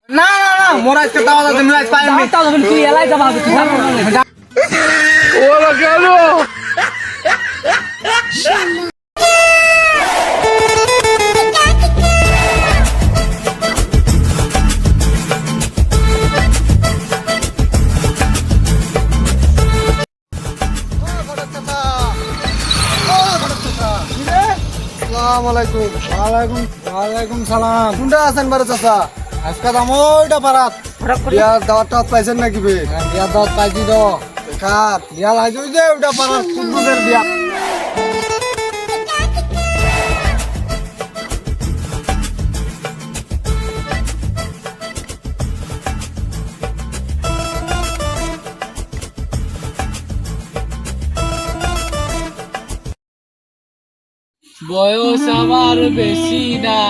না না না মোর আজকে দাওয়াত আছে আমি আজ পাইনি তাও যখন তুই এলাই যাবা হবে তুই যাবো না। ওরা কেন ওয়ালাইকুম সালাম। কোনটা আছেন বারে চাচা? আজকে দাম ওইটা পারাত বিয়ার দাওয়াত পাইছেন নাকি বে? বিয়ার দাওয়াত পাইছি তো কার বিয়া লাইছো যে ওইটা পারাত কুদ্দুসের বিয়া। বয়স আমার বেশি না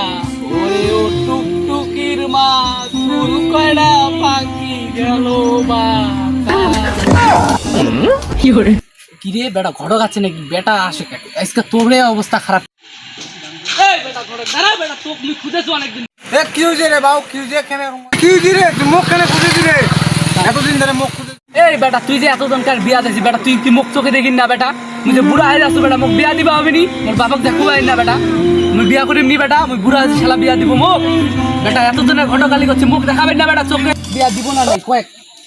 ওরে ও টুকটুকির মা ফুল কয়টা পাখি গেল কি রে বেটা ঘটক আছে নাকি বেটা আসে আজকে তোরে অবস্থা খারাপ। এই বেটা ঘটক দাঁড়া বেটা তোকে মুই খুঁজেছো অনেকদিন। এ কি হইছে রে বাউ কি হইছে কেন কি হইছে রে তুই মুখ কেন খুঁজেছি রে এতদিন ধরে মুখ খুঁজে। এই বেটা তুই যে এতজনকার বিয়া দিছিস বেটা তুই কি মুখ চোখে দেখিস না বেটা মুই যে বুড়া হয়ে যাচ্ছ বেটা মোক বিয়া দিবা হবে নি মোর বাবাকে দেখো না বেটা মুই বিয়া করিম নি বেটা মুই বুড়া আছি শালা বিয়া দিব মোক বেটা এতজনের ঘটকালি করছে মুখ দেখাবেন না বেটা চোখে বিয়া দিব না নাই কয়েক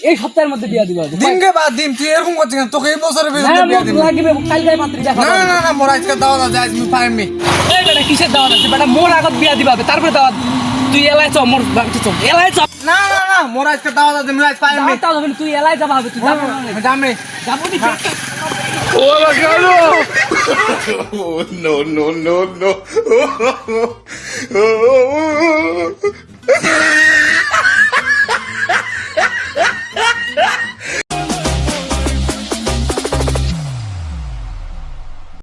এই সপ্তাহের মধ্যে বিয়া দিব দিন গে বাদ দিন তুই এরকম করছিস কেন তোকে এই বছরের ভিতরে বিয়া দিবি লাগবে কাল যাই মাত্র দেখা না না না মোর আজকে দাওয়াত আছে আজ আমি পাইনি। এই বেটা কিসের দাওয়াত আছে বেটা মোর আগত বিয়া দিবা হবে তারপরে দাওয়াত তুই এলাই চ মোর বাড়িতে চ এলাই চ না না না মোর আজকে দাওয়াত আছে আমি আজ পাইনি। তাও যখন তুই এলাই যাবা হবে তুই যাবো না জামে যাবো নি ওরা কেন no, no, no, no.